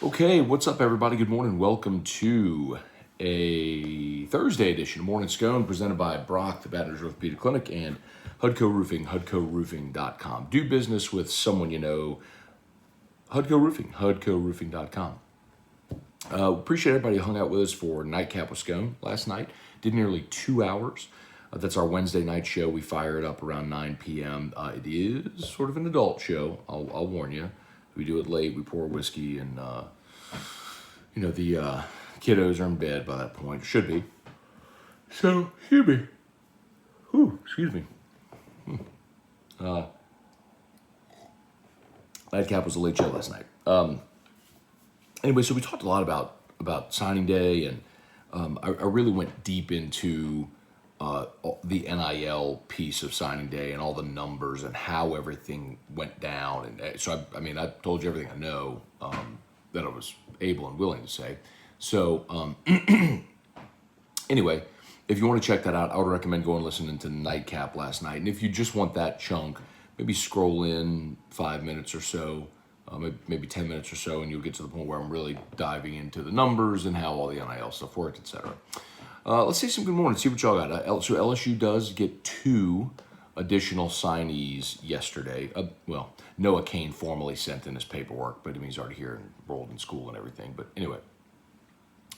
Okay, what's up, everybody? Good morning. Welcome to a Thursday edition of Morning Scone presented by Brock, the Baton Rouge Orthopedic Clinic, and Hudco Roofing, HudcoRoofing.com. Do business with someone you know, Hudco Roofing, HudcoRoofing.com. Appreciate everybody who hung out with us for Nightcap with Scone last night. Did nearly 2 hours. That's our Wednesday night show. We fire it up around 9 p.m. It is sort of an adult show, I'll warn you. We do it late. We pour whiskey, and the kiddos are in bed by that point. Should be. So, excuse me. Excuse me. Nightcap was a late show last night. Anyway, so we talked a lot about signing day, and I really went deep into the NIL piece of signing day and all the numbers and how everything went down. And so, I told you everything I know that I was able and willing to say. So, anyway, if you want to check that out, I would recommend going and listening to Nightcap last night. And if you just want that chunk, maybe scroll in 5 minutes or so, maybe 10 minutes or so, and you'll get to the point where I'm really diving into the numbers and how all the NIL stuff worked, etc. Let's say some good morning, see what y'all got. So LSU does get 2 additional signees yesterday. Noah Kane formally sent in his paperwork, but he's already here and enrolled in school and everything. But anyway,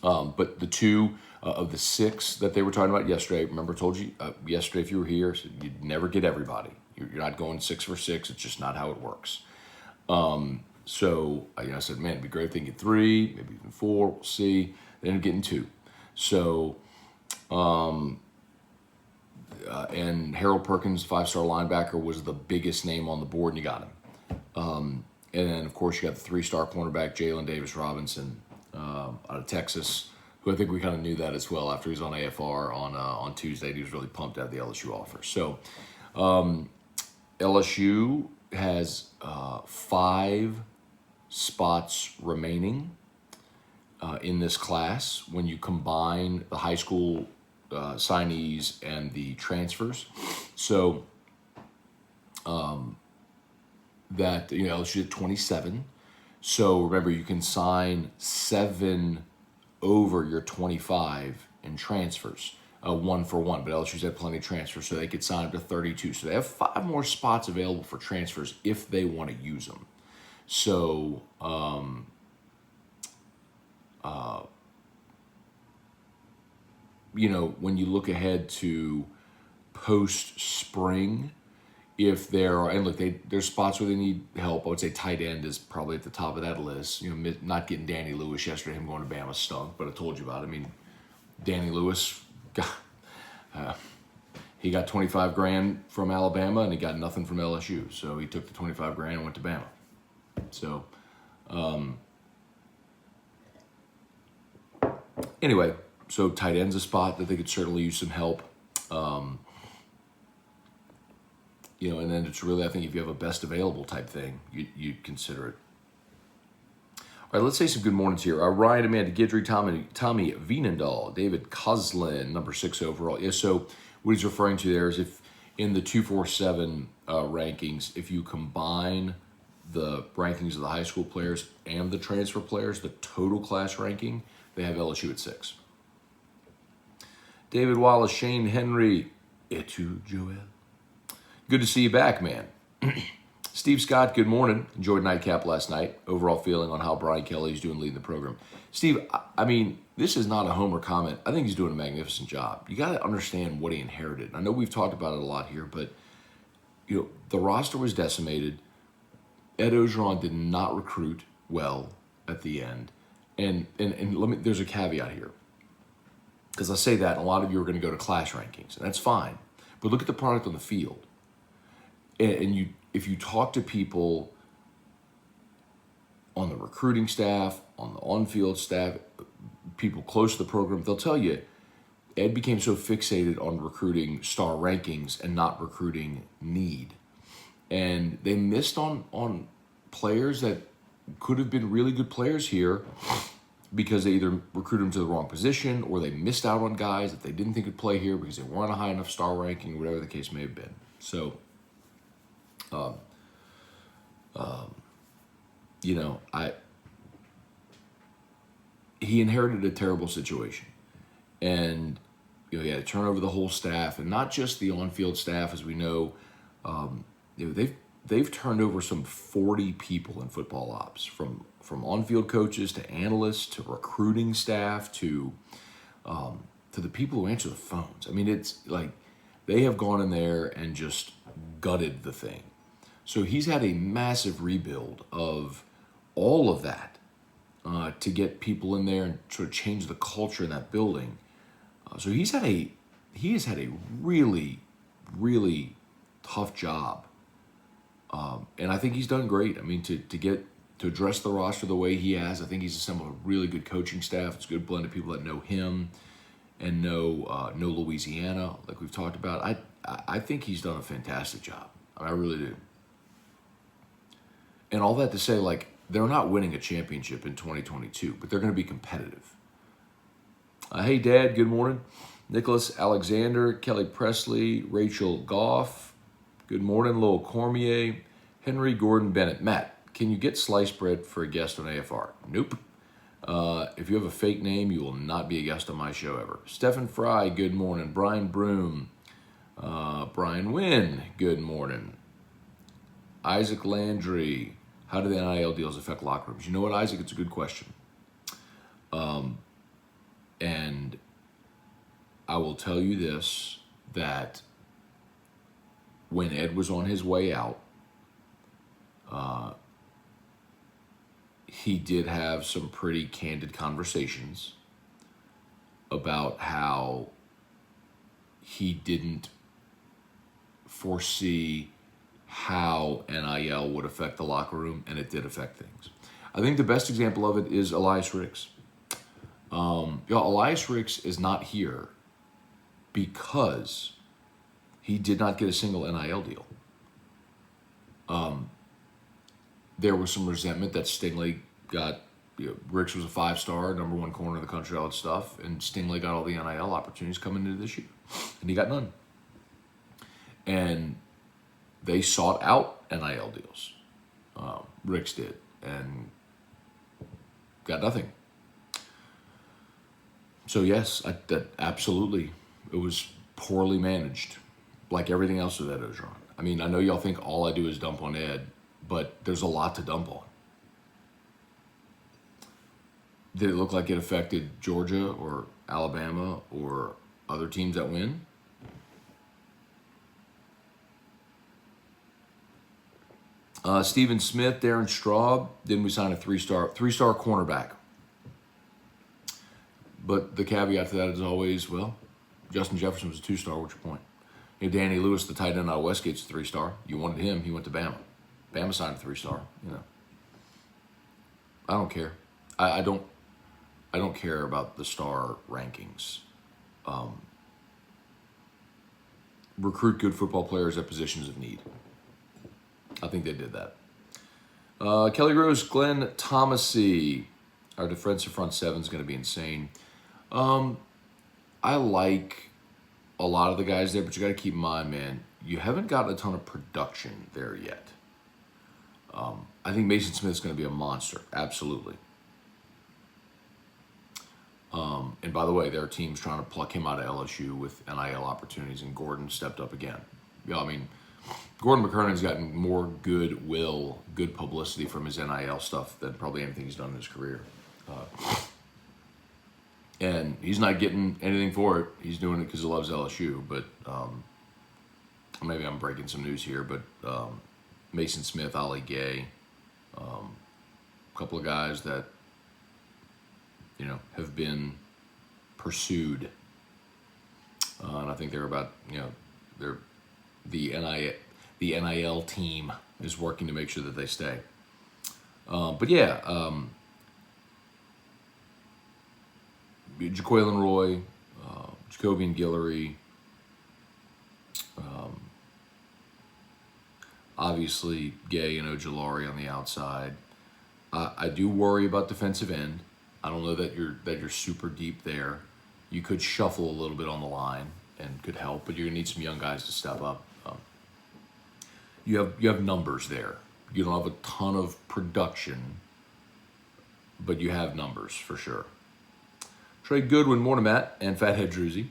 but the 2 of the 6 that they were talking about yesterday, remember I told you yesterday if you were here, you'd never get everybody. You're not going 6 for 6. It's just not how it works. So I said, man, it'd be great if they can get 3, maybe even 4. We'll see. They ended up getting 2. So, and Harold Perkins, 5-star linebacker, was the biggest name on the board, and you got him. And then, of course, you got the 3-star cornerback, Jalen Davis Robinson, out of Texas, who I think we kind of knew that as well after he was on AFR on Tuesday. He was really pumped out of the LSU offer. So, LSU has 5 spots remaining in this class when you combine the high school signees and the transfers. So LSU at 27. So remember, you can sign 7 over your 25 in transfers, 1 for 1. But LSU's had plenty of transfers, so they could sign up to 32. So they have 5 more spots available for transfers if they want to use them. So when you look ahead to post-spring, if there are, and look, there's spots where they need help. I would say tight end is probably at the top of that list. Not getting Danny Lewis yesterday, him going to Bama stunk, but I told you about it. Danny Lewis, he got $25,000 from Alabama, and he got nothing from LSU. So he took the $25,000 and went to Bama. So, anyway, so tight end's a spot that they could certainly use some help. And then it's really, I think, if you have a best available type thing, you'd consider it. All right, let's say some good mornings here. Ryan, Amanda Guidry, Tommy Vienendahl, David Coslin, number 6 overall. Yeah, so what he's referring to there is if in the 247 rankings, if you combine the rankings of the high school players and the transfer players, the total class ranking, they have LSU at 6. David Wallace, Shane Henry, Etu Joel. Good to see you back, man. Steve Scott, good morning. Enjoyed Nightcap last night. Overall feeling on how Brian Kelly's doing leading the program. Steve, this is not a homer comment. I think he's doing a magnificent job. You got to understand what he inherited. I know we've talked about it a lot here, but the roster was decimated. Ed Ogeron did not recruit well at the end. And there's a caveat here. Because I say that, and a lot of you are going to go to class rankings, and that's fine. But look at the product on the field. And if you talk to people on the recruiting staff, on the on-field staff, people close to the program, they'll tell you, Ed became so fixated on recruiting star rankings and not recruiting need. And they missed on players that could have been really good players here because they either recruited them to the wrong position or they missed out on guys that they didn't think could play here because they weren't a high enough star ranking, whatever the case may have been. So, he inherited a terrible situation, and he had to turn over the whole staff, and not just the on-field staff, as we know. They've turned over some 40 people in football ops, from on-field coaches to analysts to recruiting staff to the people who answer the phones. I mean, it's like they have gone in there and just gutted the thing. So he's had a massive rebuild of all of that to get people in there and sort of change the culture in that building. So he has had a really, really tough job, and I think he's done great. I mean, to address the roster the way he has, I think he's assembled a really good coaching staff. It's a good blend of people that know him and know Louisiana, like we've talked about. I think he's done a fantastic job. I really do. And all that to say, like, they're not winning a championship in 2022, but they're going to be competitive. Hey, Dad, good morning. Nicholas Alexander, Kelly Presley, Rachel Goff, good morning. Lowell Cormier, Henry Gordon Bennett. Matt, can you get sliced bread for a guest on AFR? Nope. If you have a fake name, you will not be a guest on my show ever. Stephen Fry, good morning. Brian Broom, Brian Wynn, good morning. Isaac Landry, how do the NIL deals affect locker rooms? You know what, Isaac? It's a good question. And I will tell you this, that when Ed was on his way out, he did have some pretty candid conversations about how he didn't foresee how NIL would affect the locker room, and it did affect things. I think the best example of it is Elias Ricks. Elias Ricks is not here because he did not get a single NIL deal. There was some resentment that Stingley got. Ricks was a 5-star, number 1 corner in the country, all that stuff, and Stingley got all the NIL opportunities coming into this year, and he got none. And they sought out NIL deals. Ricks did, and got nothing. So yes, that absolutely, it was poorly managed, like everything else with Ed Orgeron. I mean, I know y'all think all I do is dump on Ed, but there's a lot to dump on. Did it look like it affected Georgia or Alabama or other teams that win? Stephen Smith, Darren Straub, didn't we sign a three-star cornerback? But the caveat to that is always, well, Justin Jefferson was a 2-star. What's your point? Danny Lewis, the tight end out of Westgate's a 3-star. You wanted him, he went to Bama. Bama signed a 3-star. I don't care. I don't care about the star rankings. Recruit good football players at positions of need. I think they did that. Kelly Rose, Glenn Thomasy. Our defensive front seven is going to be insane. I like a lot of the guys there, but you got to keep in mind, man, you haven't gotten a ton of production there yet. I think Mason Smith's going to be a monster, absolutely. And by the way, there are teams trying to pluck him out of LSU with NIL opportunities, and Gordon stepped up again. I mean, Gordon McKernan's gotten more goodwill, good publicity from his NIL stuff than probably anything he's done in his career. And he's not getting anything for it. He's doing it because he loves LSU. But maybe I'm breaking some news here, but Mason Smith, Ali Gay, a couple of guys that, have been pursued. And I think they're about, they're the NIL team is working to make sure that they stay. But yeah, Jaquelin Roy, Jacobian Guillory, obviously Gay and Ojulari on the outside. I do worry about defensive end. I don't know that you're super deep there. You could shuffle a little bit on the line and could help, but you're gonna need some young guys to step up. You have numbers there. You don't have a ton of production, but you have numbers for sure. Trey Goodwin, morning, Matt, and Fathead Druzy.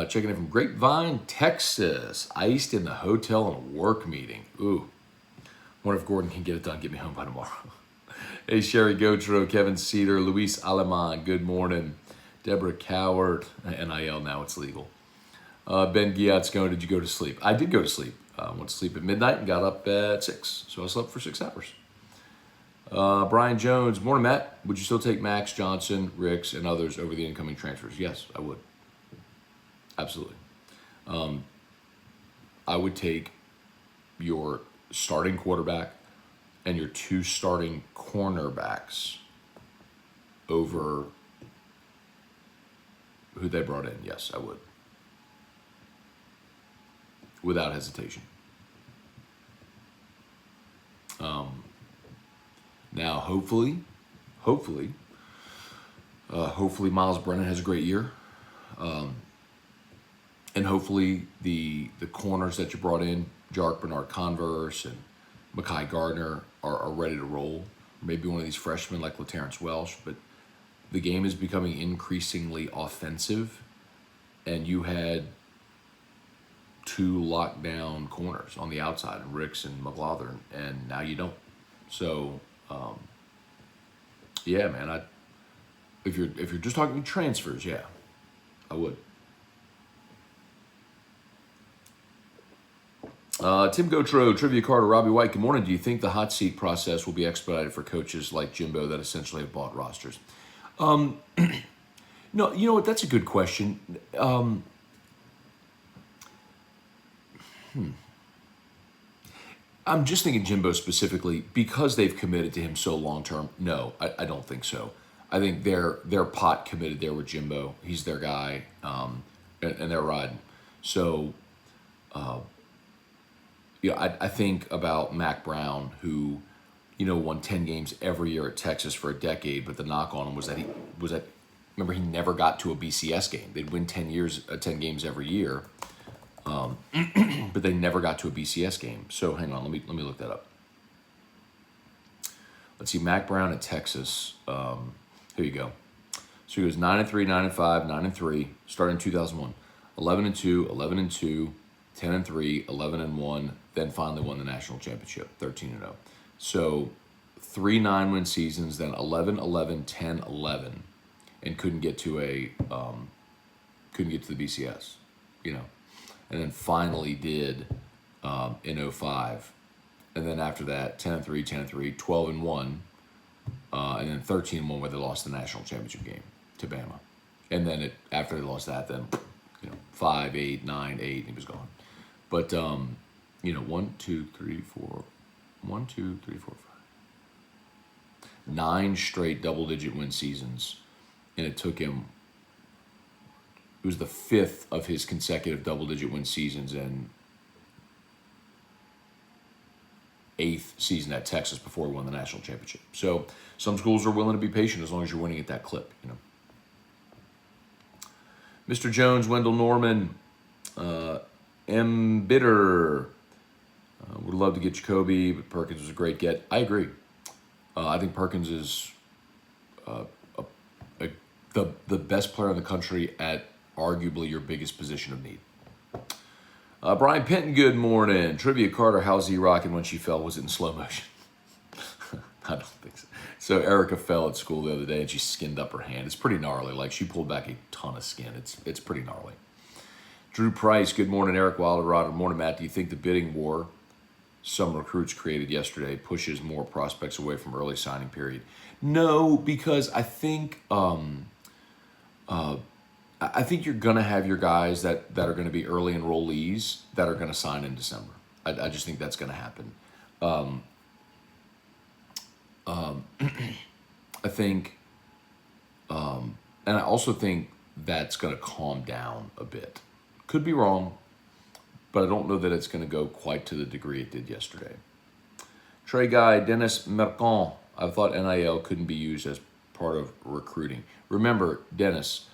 Checking in from Grapevine, Texas. Iced in the hotel on a work meeting. Ooh. Wonder if Gordon can get it done, get me home by tomorrow. Hey, Sherry Gotro, Kevin Cedar, Luis Aleman, good morning. Deborah Coward, NIL, now it's legal. Ben Giat's going, did you go to sleep? I did go to sleep. Went to sleep at midnight and got up at 6. So I slept for 6 hours. Brian Jones, morning, Matt. Would you still take Max, Johnson, Ricks, and others over the incoming transfers? Yes, I would. Absolutely. I would take your starting quarterback and your 2 starting cornerbacks over who they brought in. Yes, I would. Without hesitation. Now, hopefully, Miles Brennan has a great year. And hopefully the corners that you brought in, Jark Bernard Converse and Mekhi Gardner, are ready to roll. Maybe one of these freshmen like LaTerrence Welsh, but the game is becoming increasingly offensive, and you had 2 lockdown corners on the outside, Ricks and McLaughlin, and now you don't. So, yeah, man, if you're just talking transfers, yeah, I would. Tim Gotro, Trivia Carter, Robbie White, good morning. Do you think the hot seat process will be expedited for coaches like Jimbo that essentially have bought rosters? No, you know what? That's a good question. I'm just thinking Jimbo specifically because they've committed to him so long term. No, I don't think so. I think they're pot committed there with Jimbo. He's their guy, and they're riding. So, I think about Mac Brown, who, won 10 games every year at Texas for a decade, but the knock on him was that remember, he never got to a BCS game. They'd win 10 games every year, but they never got to a BCS game. So hang on, let me look that up. Let's see, Mac Brown at Texas. Here you go. So he goes 9-3, 9-5, 9-3, starting in 2001, 11-2, 11-2, 10-3, 11-1, then finally won the national championship, 13-0. So 3 9-win seasons, then 11-11, 10-11, and couldn't get to the BCS, and then finally did in 05, and then after that 10-3, 10-3, 12-1, and then 13-1 where they lost the national championship game to Bama, and then after they lost that, then 5, 8, 9, 8, and he was gone. But 1, 2, 3, 4, 1, 2, 3, 4, 5, 9 straight double-digit win seasons, and it took him. It was the 5th of his consecutive double-digit win seasons and 8th season at Texas before he won the national championship. So some schools are willing to be patient as long as you're winning at that clip. Mr. Jones, Wendell Norman, M. Bitter. Would love to get Jacoby, but Perkins was a great get. I agree. I think Perkins is the best player in the country at arguably your biggest position of need. Brian Penton, good morning. Trivia Carter, how's he rocking when she fell? Was it in slow motion? I don't think so. So Erica fell at school the other day and she skinned up her hand. It's pretty gnarly. Like, she pulled back a ton of skin. It's pretty gnarly. Drew Price, good morning. Eric Wilder, good morning, Matt. Do you think the bidding war some recruits created yesterday pushes more prospects away from early signing period? No, because I think you're going to have your guys that are going to be early enrollees that are going to sign in December. I just think that's going to happen. I think, and I also think that's going to calm down a bit. Could be wrong, but I don't know that it's going to go quite to the degree it did yesterday. Trey Guy, Dennis Mercant, I thought NIL couldn't be used as part of recruiting. Remember, Dennis,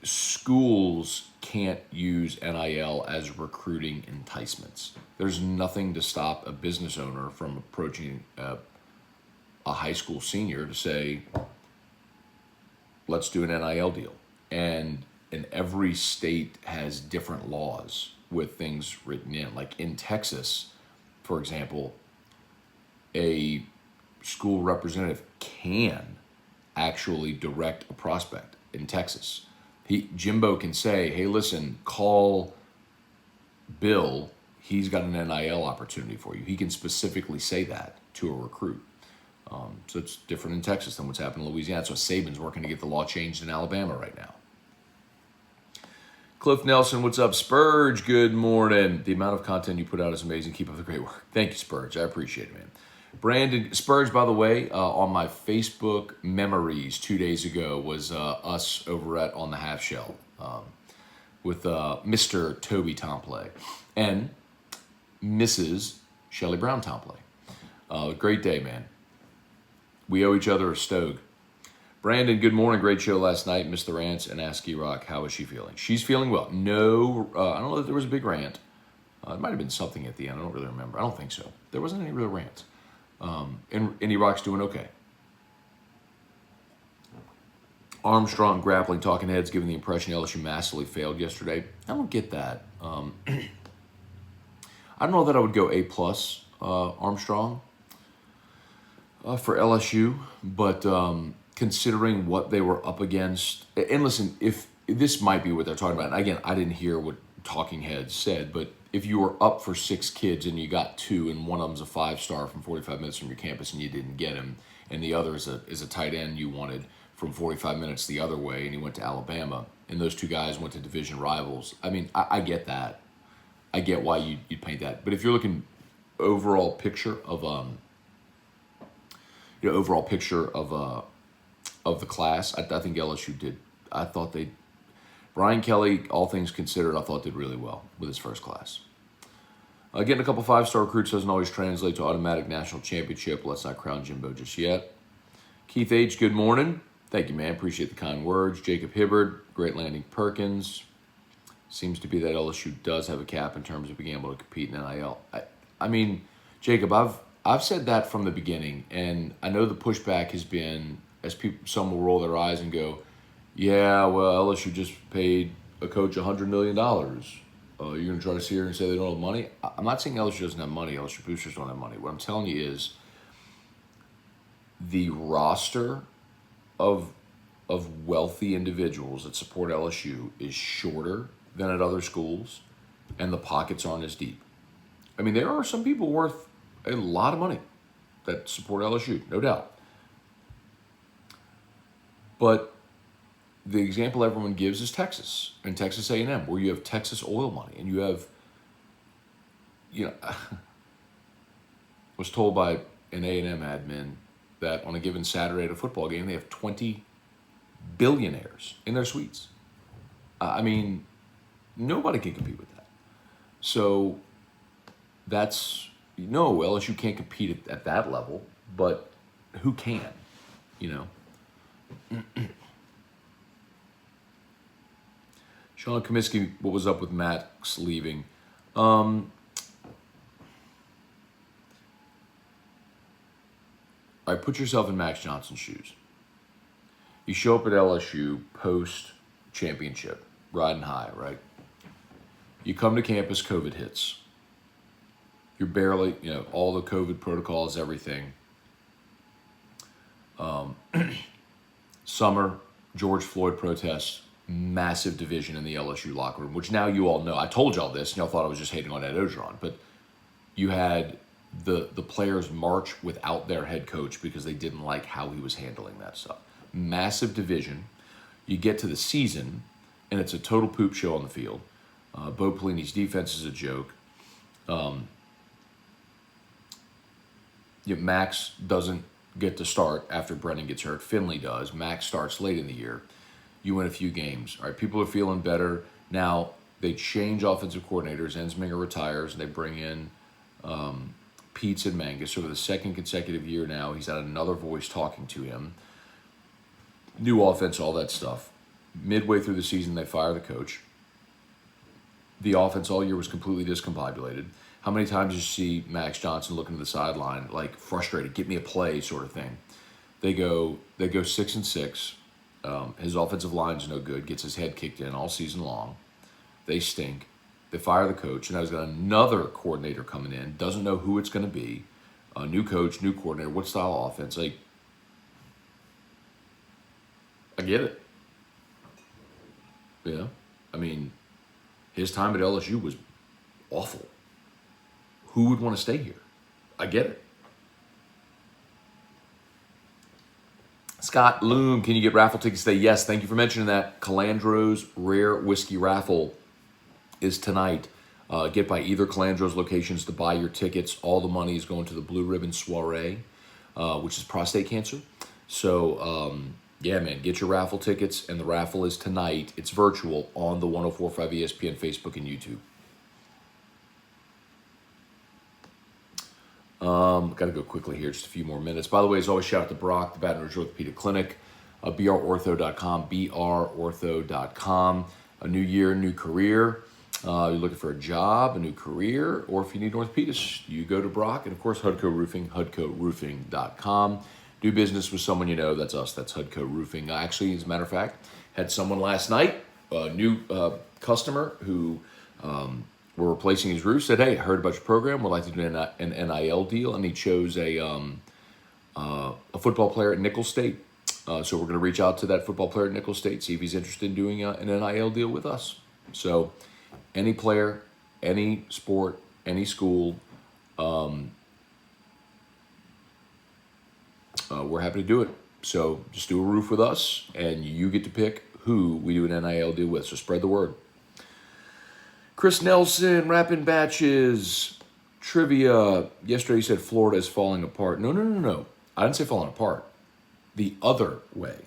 schools can't use NIL as recruiting enticements. There's nothing to stop a business owner from approaching a high school senior to say, let's do an NIL deal. And every state has different laws with things written in. Like in Texas, for example, a school representative can actually direct a prospect in Texas. Jimbo can say, hey, listen, call Bill. He's got an NIL opportunity for you. He can specifically say that to a recruit. So it's different in Texas than what's happened in Louisiana. So Saban's working to get the law changed in Alabama right now. Cliff Nelson, what's up? Spurge, good morning. The amount of content you put out is amazing. Keep up the great work. Thank you, Spurge. I appreciate it, man. Brandon, Spurge, by the way, on my Facebook memories 2 days ago was us over at On the Half Shell with Mr. Toby Tomplay and Mrs. Shelley Brown Tomplay. Great day, man. We owe each other a Stogue. Brandon, good morning. Great show last night. Missed the rants and asked E-Rock, how is she feeling? She's feeling well. No, I don't know that there was a big rant. It might have been something at the end. I don't really remember. I don't think so. There wasn't any real rants. And E-Rock's doing okay. Armstrong grappling talking heads giving the impression LSU massively failed yesterday. I don't get that. I don't know that I would go A+, Armstrong, for LSU, but considering what they were up against, and listen, if this might be what they're talking about, and again, I didn't hear what talking heads said, but if you were up for 6 kids and you got 2 and one of them's a 5-star from 45 minutes from your campus and you didn't get him, and the other is a tight end you wanted from 45 minutes the other way, and he went to Alabama, and those 2 guys went to division rivals. I mean, I get that. I get why you'd paint that. But if you're looking overall picture of the class, I think LSU did. I thought Brian Kelly, all things considered, I thought did really well with his first class. Getting a couple 5-star recruits doesn't always translate to automatic national championship. Let's not crown Jimbo just yet. Keith H., good morning. Thank you, man. Appreciate the kind words. Jacob Hibbard, great landing Perkins. Seems to be that LSU does have a cap in terms of being able to compete in NIL. I mean, Jacob, I've said that from the beginning, and I know the pushback has been, as some will roll their eyes and go, yeah, well, LSU just paid a coach $100 million. You're going to try to sit here and say they don't have money? I'm not saying LSU doesn't have money. LSU boosters don't have money. What I'm telling you is the roster of wealthy individuals that support LSU is shorter than at other schools, and the pockets aren't as deep. I mean, there are some people worth a lot of money that support LSU, no doubt. But the example everyone gives is Texas and Texas A&M, where you have Texas oil money, and you have, I was told by an A&M admin that on a given Saturday at a football game, they have 20 billionaires in their suites. I mean, nobody can compete with that. So LSU can't compete at that level, but who can, Sean Comiskey, what was up with Max leaving? All right, put yourself in Max Johnson's shoes. You show up at LSU post-championship, riding high, right? You come to campus, COVID hits. You're barely, all the COVID protocols, everything. Summer, George Floyd protests, massive division in the LSU locker room, which now you all know. I told y'all this, and y'all thought I was just hating on Ed Ogeron, but you had the players march without their head coach because they didn't like how he was handling that stuff. Massive division. You get to the season, and it's a total poop show on the field. Bo Pelini's defense is a joke. Max doesn't get to start after Brennan gets hurt. Finley does. Max starts late in the year. You win a few games. All right, people are feeling better. Now, they change offensive coordinators. Ensminger retires, and they bring in Peets and Mangus. So for the second consecutive year now, he's had another voice talking to him. New offense, all that stuff. Midway through the season, they fire the coach. The offense all year was completely discombobulated. How many times did you see Max Johnson looking to the sideline, like frustrated, get me a play sort of thing? They go 6-6. His offensive line is no good. Gets his head kicked in all season long. They stink. They fire the coach, and now he's got another coordinator coming in. Doesn't know who it's going to be. A new coach, new coordinator. What style of offense? Like, I get it. You know, I mean, his time at LSU was awful. Who would want to stay here? I get it. Scott Loom, can you get raffle tickets today? Yes, thank you for mentioning that. Calandro's Rare Whiskey Raffle is tonight. Get by either Calandro's locations to buy your tickets. All the money is going to the Blue Ribbon Soiree, which is prostate cancer. So, yeah, man, get your raffle tickets, and the raffle is tonight. It's virtual on the 104.5 ESPN Facebook and YouTube. Got to go quickly here, just a few more minutes. By the way, as always, shout out to Brock, the Baton Rouge Orthopedic Clinic, brortho.com, brortho.com. A new year, new career. You're looking for a job, a new career, or if you need an orthopedist, you go to Brock. And, of course, Hudco Roofing, hudcoroofing.com. Do business with someone you know. That's us. That's Hudco Roofing. Actually, as a matter of fact, had someone last night, a new customer who we're replacing his roof, said, hey, I heard about your program. Would like to do an NIL deal. And he chose a football player at Nicholls State. So we're going to reach out to that football player at Nicholls State, see if he's interested in doing an NIL deal with us. So any player, any sport, any school, we're happy to do it. So just do a roof with us, and you get to pick who we do an NIL deal with. So spread the word. Chris Nelson, Rapping Batches, trivia. Yesterday you said Florida is falling apart. No. I didn't say falling apart. The other way.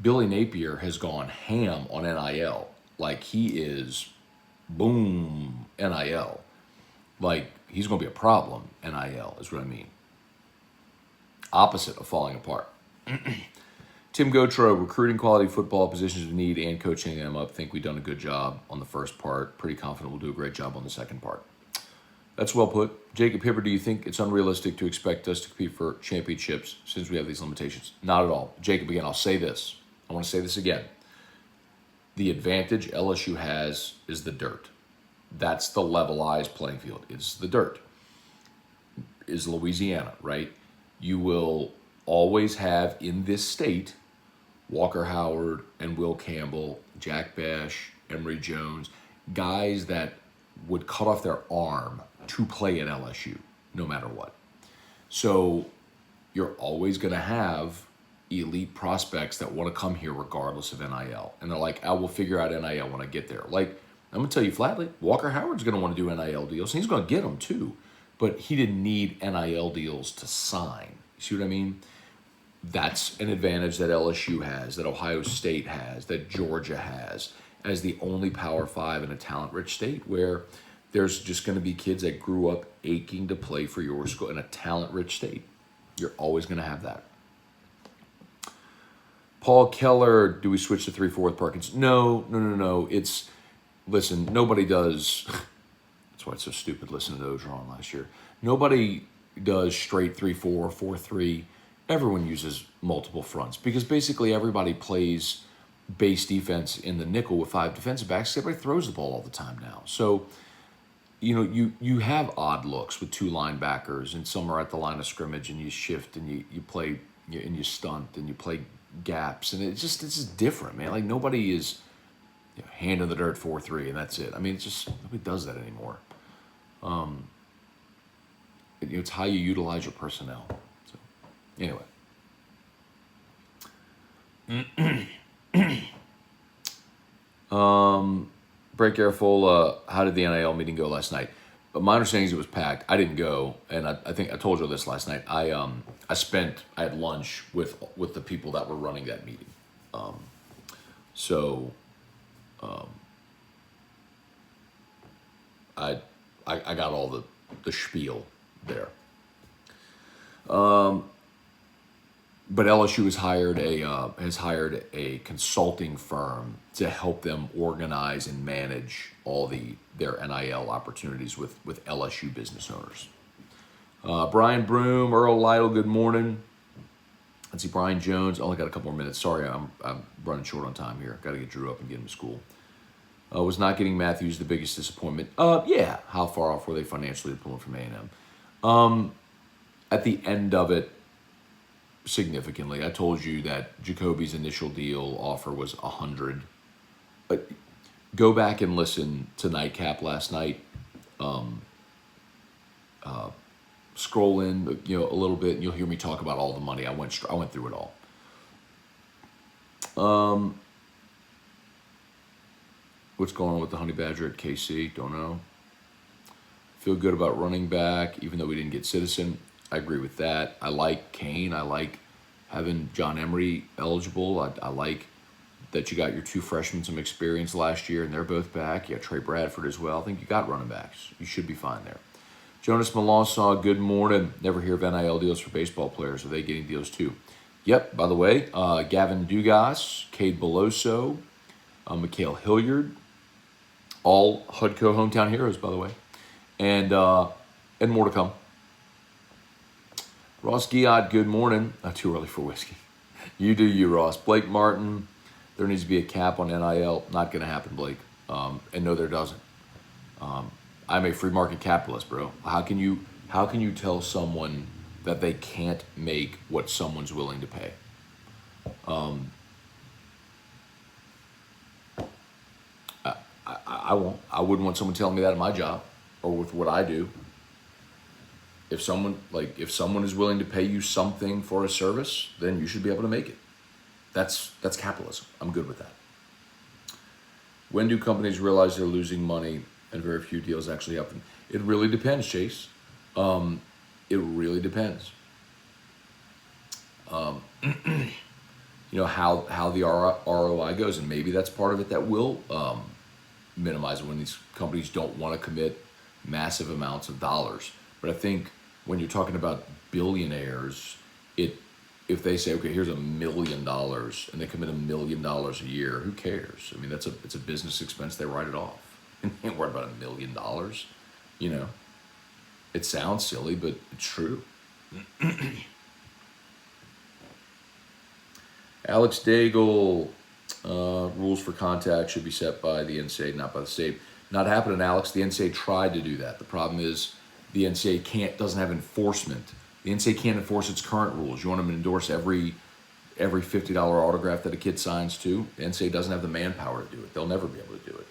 Billy Napier has gone ham on NIL. Like, he is, boom, NIL. Like, he's going to be a problem, NIL, is what I mean. Opposite of falling apart. Tim Gotro, recruiting quality football positions of need and coaching them up. Think we've done a good job on the first part. Pretty confident we'll do a great job on the second part. That's well put. Jacob Hipper, do you think it's unrealistic to expect us to compete for championships since we have these limitations? Not at all. Jacob, again, I'll say this. I want to say this again. The advantage LSU has is the dirt. That's the levelized playing field. It's the dirt. Is Louisiana, right? You will always have in this state Walker Howard and Will Campbell, Jack Bash, Emory Jones, guys that would cut off their arm to play at LSU, no matter what. So you're always going to have elite prospects that want to come here regardless of NIL. And they're like, I will figure out NIL when I get there. Like, I'm going to tell you flatly, Walker Howard's going to want to do NIL deals, and he's going to get them too. But he didn't need NIL deals to sign. You see what I mean? That's an advantage that LSU has, that Ohio State has, that Georgia has, as the only Power 5 in a talent-rich state where there's just going to be kids that grew up aching to play for your school in a talent-rich state. You're always going to have that. Paul Keller, do we switch to 3/4 Perkins? No. Listen, nobody does. That's why it's so stupid listening to Ogeron last year. Nobody does straight 3/4, 4-3. Everyone uses multiple fronts because basically everybody plays base defense in the nickel with 5 defensive backs. Everybody throws the ball all the time now. So, you have odd looks with 2 linebackers, and some are at the line of scrimmage, and you shift and you play and you stunt and you play gaps, and it's just different, man. Like, nobody is hand in the dirt 4-3 and that's it. I mean, it's just nobody does that anymore. It's how you utilize your personnel. So, anyway. Break Airful, how did the NIL meeting go last night? But my understanding is it was packed. I didn't go, and I think I told you this last night. I had lunch with the people that were running that meeting. I got all the spiel there. But LSU has hired a consulting firm to help them organize and manage all their NIL opportunities with LSU business owners. Brian Broom, Earl Lytle, good morning. Let's see, Brian Jones. I only got a couple more minutes. Sorry, I'm running short on time here. Got to get Drew up and get him to school. Was not getting Matthews the biggest disappointment? Yeah. How far off were they financially to pull him from A&M? At the end of it, significantly. I told you that Jacoby's initial deal offer was $100. But go back and listen to Nightcap last night. Scroll in, a little bit, and you'll hear me talk about all the money. I went through it all. What's going on with the Honey Badger at KC? Don't know. Feel good about running back, even though we didn't get Citizen. I agree with that. I like Kane. I like having John Emery eligible. I like that you got your 2 freshmen some experience last year, and they're both back. You got Trey Bradford as well. I think you got running backs. You should be fine there. Jonas Melansaw, good morning. Never hear of NIL deals for baseball players. Are they getting deals too? Yep, by the way, Gavin Dugas, Cade Beloso, Mikhail Hilliard, all Hudco hometown heroes, by the way. And more to come. Ross Giod, good morning. Not too early for whiskey. You do you, Ross. Blake Martin, there needs to be a cap on NIL. Not going to happen, Blake. And no, there doesn't. I'm a free market capitalist, bro. How can you tell someone that they can't make what someone's willing to pay? I won't. I wouldn't want someone telling me that in my job or with what I do. If someone is willing to pay you something for a service, then you should be able to make it. That's capitalism. I'm good with that. When do companies realize they're losing money and very few deals actually happen? It really depends, Chase. It really depends. How the ROI goes, and maybe that's part of it that will minimize it when these companies don't want to commit massive amounts of dollars. But I think when you're talking about billionaires, if they say, okay, here's $1 million, and they commit $1 million a year, who cares? I mean, it's a business expense. They write it off. And they ain't worried about $1 million. It sounds silly, but it's true. Alex Daigle, rules for contact should be set by the NCAA, not by the state. Not happening, Alex. The NCAA tried to do that. The problem is the NCAA doesn't have enforcement. The NCAA can't enforce its current rules. You want them to endorse every $50 autograph that a kid signs too? The NCAA doesn't have the manpower to do it. They'll never be able to do it.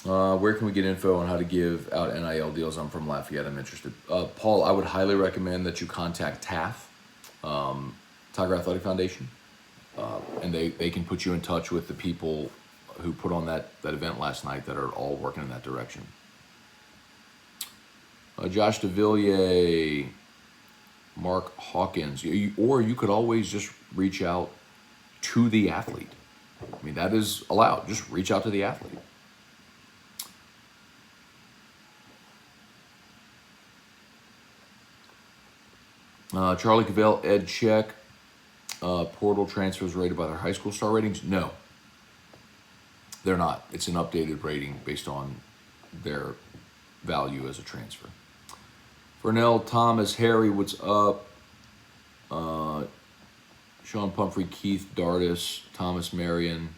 Where can we get info on how to give out NIL deals? I'm from Lafayette. I'm interested. Paul, I would highly recommend that you contact TAF, Tiger Athletic Foundation, and they can put you in touch with the people who put on that event last night that are all working in that direction. Josh DeVilliers, Mark Hawkins, or you could always just reach out to the athlete. I mean, that is allowed. Just reach out to the athlete. Charlie Cavell, Ed Check, portal transfers rated by their high school star ratings? No, they're not. It's an updated rating based on their value as a transfer. Vernell Thomas, Harry, what's up? Sean Pumphrey, Keith Dardis, Thomas Marion.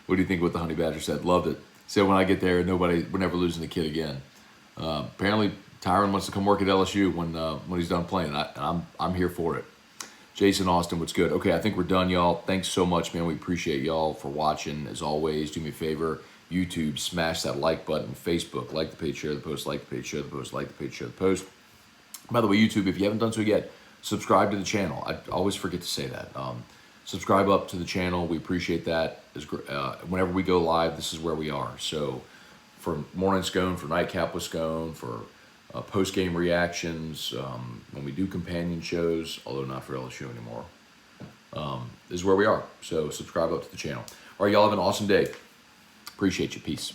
What do you think what the Honey Badger said? Loved it. Said when I get there, we're never losing the kid again. Apparently, Tyron wants to come work at LSU when he's done playing. I'm here for it. Jason Austin, what's good? Okay, I think we're done, y'all. Thanks so much, man. We appreciate y'all for watching. As always, do me a favor. YouTube, smash that like button. Facebook, like the page, share the post, like the page, share the post, like the page, share the post. By the way, YouTube, if you haven't done so yet, subscribe to the channel. I always forget to say that. Subscribe up to the channel. We appreciate that. Whenever we go live, this is where we are. So for Morning Scone, for Nightcap with Scone, for post-game reactions, when we do companion shows, although not for LSU anymore, this is where we are. So subscribe up to the channel. All right, y'all have an awesome day. Appreciate you. Peace.